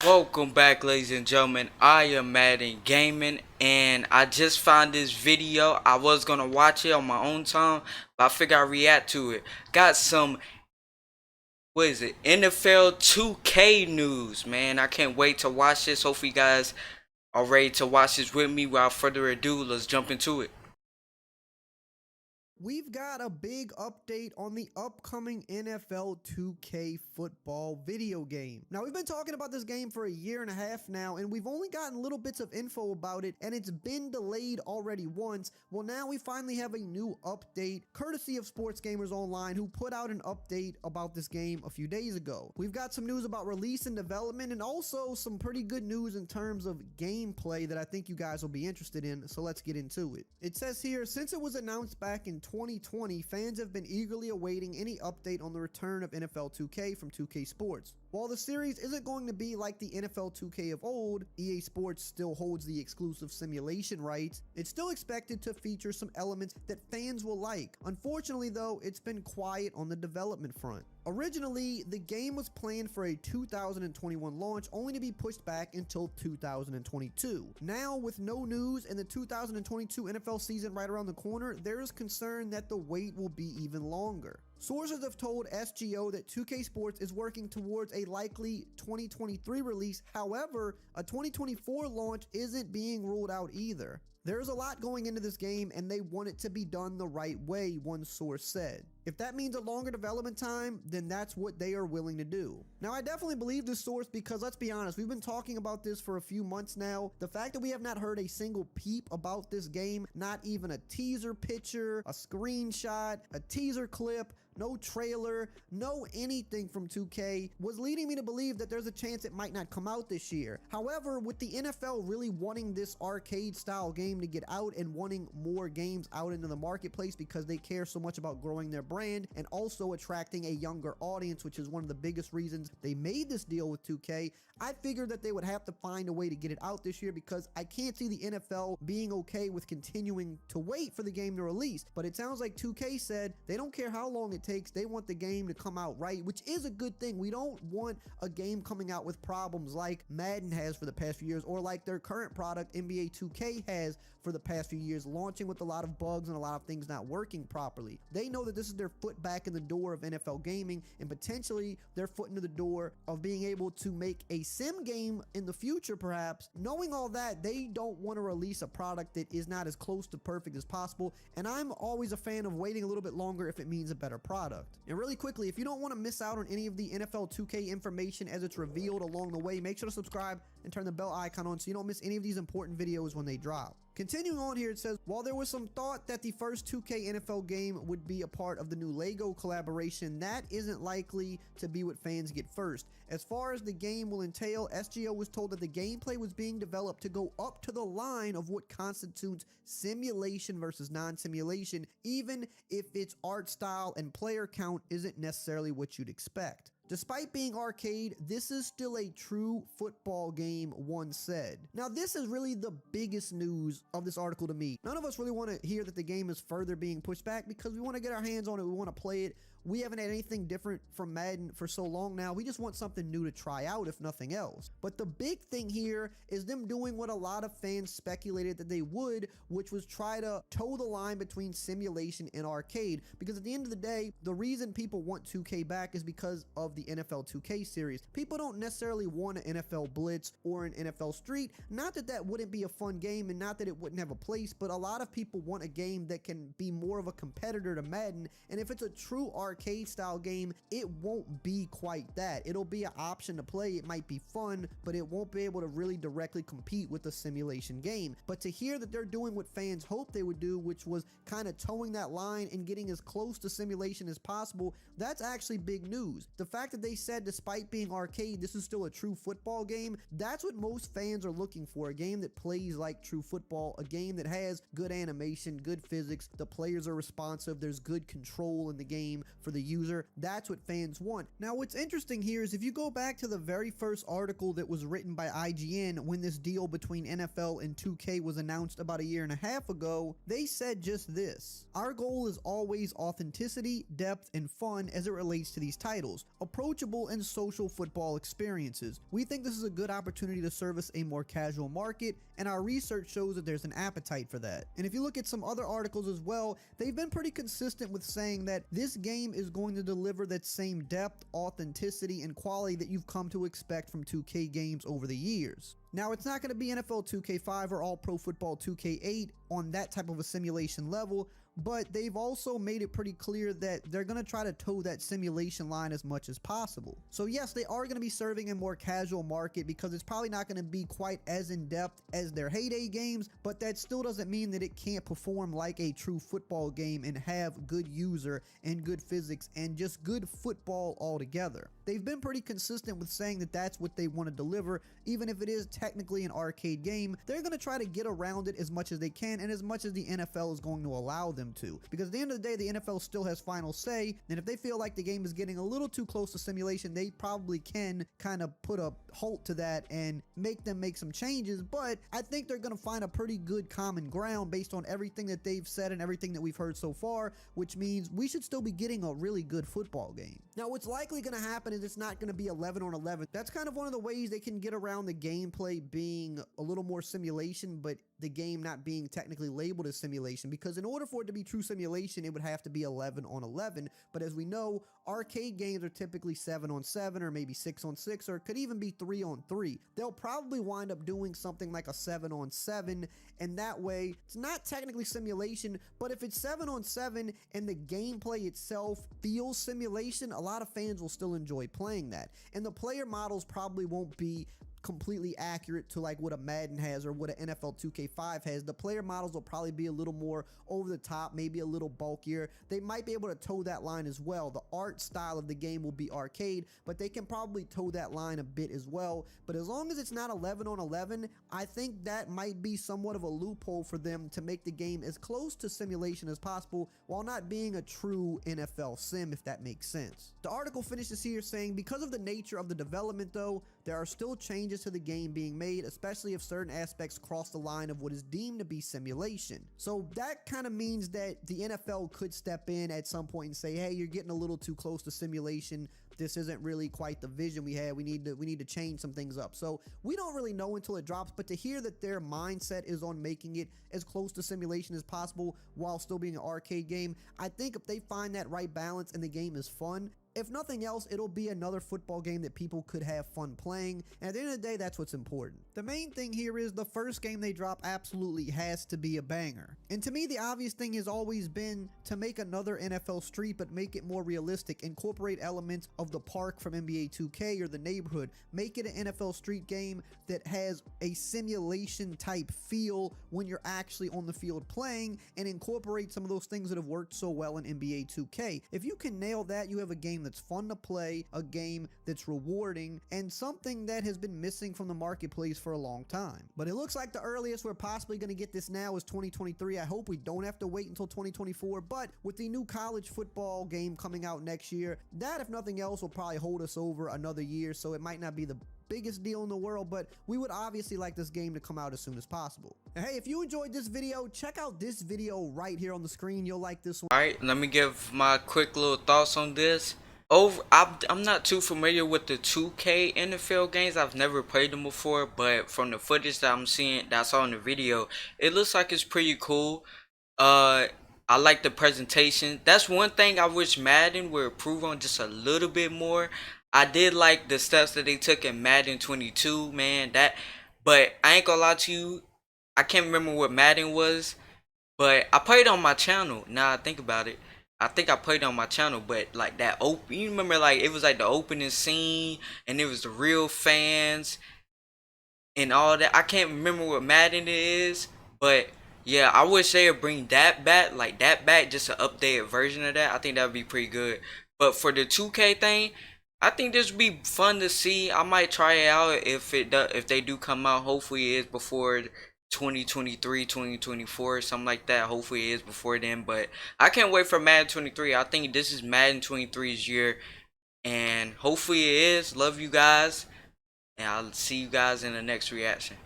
Welcome back, ladies and gentlemen. I am Madden Gaming, and I just found this video. I was gonna watch it on my own time, but I figured I'd react to it. Got some, what is it, NFL 2K news, man. I can't wait to watch this. Hopefully, you guys are ready to watch this with me. Without further ado, let's jump into it. We've got a big update on the upcoming NFL 2K football video game. Now, we've been talking about this game for a year and a half now, and we've only gotten little bits of info about it, and it's been delayed already once. Well, now we finally have a new update, courtesy of Sports Gamers Online, who put out an update about this game a few days ago. We've got some news about release and development, and also some pretty good news in terms of gameplay that I think you guys will be interested in, so let's get into it. It says here, since it was announced back in 2020, fans have been eagerly awaiting any update on the return of NFL 2K from 2K Sports. While the series isn't going to be like the NFL 2K of old, EA Sports still holds the exclusive simulation rights, it's still expected to feature some elements that fans will like. Unfortunately though, it's been quiet on the development front. Originally, the game was planned for a 2021 launch, only to be pushed back until 2022. Now, with no news and the 2022 NFL season right around the corner, there is concern that the wait will be even longer. Sources have told SGO that 2K Sports is working towards a likely 2023 release. However, a 2024 launch isn't being ruled out either. There's a lot going into this game and they want it to be done the right way, one source said. If that means a longer development time, then that's what they are willing to do. Now, I definitely believe this source because let's be honest, we've been talking about this for a few months now. The fact that we have not heard a single peep about this game, not even a teaser picture, a screenshot, a teaser clip, no trailer, no anything from 2K was leading me to believe that there's a chance it might not come out this year. However, with the NFL really wanting this arcade style game to get out and wanting more games out into the marketplace because they care so much about growing their brand and also attracting a younger audience, which is one of the biggest reasons they made this deal with 2K, I figured that they would have to find a way to get it out this year because I can't see the NFL being okay with continuing to wait for the game to release. But it sounds like 2K said they don't care how long it takes, they want the game to come out right, which is a good thing. We don't want a game coming out with problems like Madden has for the past few years or like their current product NBA 2K has for the past few years, launching with a lot of bugs and a lot of things not working properly. They know that this is their foot back in the door of NFL gaming and potentially their foot into the door of being able to make a sim game in the future perhaps. Knowing all that, they don't want to release a product that is not as close to perfect as possible, and I'm always a fan of waiting a little bit longer if it means a better product. And really quickly, if you don't want to miss out on any of the NFL 2K information as it's revealed along the way, make sure to subscribe and turn the bell icon on so you don't miss any of these important videos when they drop. Continuing on here, it says, while there was some thought that the first 2K NFL game would be a part of the new LEGO collaboration, that isn't likely to be what fans get first. As far as the game will entail, SGO was told that the gameplay was being developed to go up to the line of what constitutes simulation versus non-simulation, even if its art style and player count isn't necessarily what you'd expect. Despite being arcade, this is still a true football game, one said. Now, this is really the biggest news of this article to me. None of us really want to hear that the game is further being pushed back because we want to get our hands on it, we want to play it. We haven't had anything different from Madden for so long now. We just want something new to try out, if nothing else. But the big thing here is them doing what a lot of fans speculated that they would, which was try to toe the line between simulation and arcade. Because at the end of the day, the reason people want 2K back is because of the NFL 2K series. People don't necessarily want an NFL Blitz or an NFL Street. Not that that wouldn't be a fun game and not that it wouldn't have a place, but a lot of people want a game that can be more of a competitor to Madden. And if it's a true arcade style game, it won't be quite that. It'll be an option to play. It might be fun, but it won't be able to really directly compete with a simulation game. But to hear that they're doing what fans hoped they would do, which was kind of towing that line and getting as close to simulation as possible, that's actually big news. The fact that they said despite being arcade, this is still a true football game, that's what most fans are looking for. A game that plays like true football, a game that has good animation, good physics, the players are responsive, there's good control in the game for the user. That's what fans want. Now, what's interesting here is if you go back to the very first article that was written by IGN when this deal between NFL and 2K was announced about a year and a half ago, they said just this: "Our goal is always authenticity, depth, and fun as it relates to these titles, approachable and social football experiences. We think this is a good opportunity to service a more casual market, and our research shows that there's an appetite for that." And if you look at some other articles as well, they've been pretty consistent with saying that this game is going to deliver that same depth, authenticity, and quality that you've come to expect from 2K games over the years. Now, it's not going to be NFL 2K5 or All Pro Football 2K8 on that type of a simulation level, but they've also made it pretty clear that they're going to try to toe that simulation line as much as possible. So yes, they are going to be serving a more casual market because it's probably not going to be quite as in-depth as their heyday games, but that still doesn't mean that it can't perform like a true football game and have good user and good physics and just good football altogether. They've been pretty consistent with saying that that's what they want to deliver. Even if it is technically an arcade game, they're going to try to get around it as much as they can and as much as the NFL is going to allow them to. Because at the end of the day, the NFL still has final say, and if they feel like the game is getting a little too close to simulation, they probably can kind of put a halt to that and make them make some changes. But I think they're going to find a pretty good common ground based on everything that they've said and everything that we've heard so far, which means we should still be getting a really good football game. Now, what's likely going to happen is it's not going to be 11 on 11. That's kind of one of the ways they can get around the gameplay being a little more simulation, but the game not being technically labeled as simulation, because in order for it to be true simulation, it would have to be 11 on 11. But as we know, arcade games are typically 7 on 7 or maybe 6 on 6, or it could even be 3 on 3. They'll probably wind up doing something like a 7 on 7, and that way it's not technically simulation, but if it's 7 on 7 and the gameplay itself feels simulation, a lot of fans will still enjoy playing that. And the player models probably won't be completely accurate to like what a Madden has or what an NFL 2K5 has. The player models will probably be a little more over the top, maybe a little bulkier. They might be able to toe that line as well. The art style of the game will be arcade, but they can probably toe that line a bit as well. But as long as it's not 11 on 11, I think that might be somewhat of a loophole for them to make the game as close to simulation as possible while not being a true NFL sim, if that makes sense. The article finishes here saying, because of the nature of the development though, there are still changes to the game being made, especially if certain aspects cross the line of what is deemed to be simulation. So that kind of means that the NFL could step in at some point and say, hey, you're getting a little too close to simulation. This isn't really quite the vision we had. We need to change some things up. So we don't really know until it drops, but to hear that their mindset is on making it as close to simulation as possible while still being an arcade game, I think if they find that right balance and the game is fun, if nothing else, it'll be another football game that people could have fun playing, and at the end of the day, that's what's important. The main thing here is the first game they drop absolutely has to be a banger. And to me, the obvious thing has always been to make another NFL Street, but make it more realistic, incorporate elements of the park from NBA 2K or the neighborhood, make it an NFL Street game that has a simulation type feel when you're actually on the field playing, and incorporate some of those things that have worked so well in NBA 2K. If you can nail that, you have a game that's fun to play, a game that's rewarding, and something that has been missing from the marketplace for a long time. But it looks like the earliest we're possibly going to get this now is 2023. I hope we don't have to wait until 2024, but with the new college football game coming out next year, that if nothing else will probably hold us over another year, so it might not be the biggest deal in the world, but we would obviously like this game to come out as soon as possible. And hey, if you enjoyed this video, check out this video right here on the screen. You'll like this one. Alright, let me give my quick little thoughts on this. I'm not too familiar with the 2K NFL games. I've never played them before, but from the footage that I'm seeing, that I saw in the video, it looks like it's pretty cool. I like the presentation. That's one thing I wish Madden would improve on just a little bit more. I did like the steps that they took in Madden 22, man. But I ain't gonna lie to you, I can't remember what Madden was, but I played on my channel. Now I think about it, I think I played on my channel, but like that you remember, like it was like the opening scene and it was the real fans and all that. I can't remember what Madden is, but yeah, I wish they would bring that back, like that back, just an updated version of that. I think that would be pretty good. But for the 2K thing, I think this would be fun to see. I might try it out if they do come out. Hopefully it is before 2023, 2024, something like that. Hopefully it is before then, but I can't wait for Madden 23. I think this is Madden 23's year, and hopefully it is. Love you guys, and I'll see you guys in the next reaction.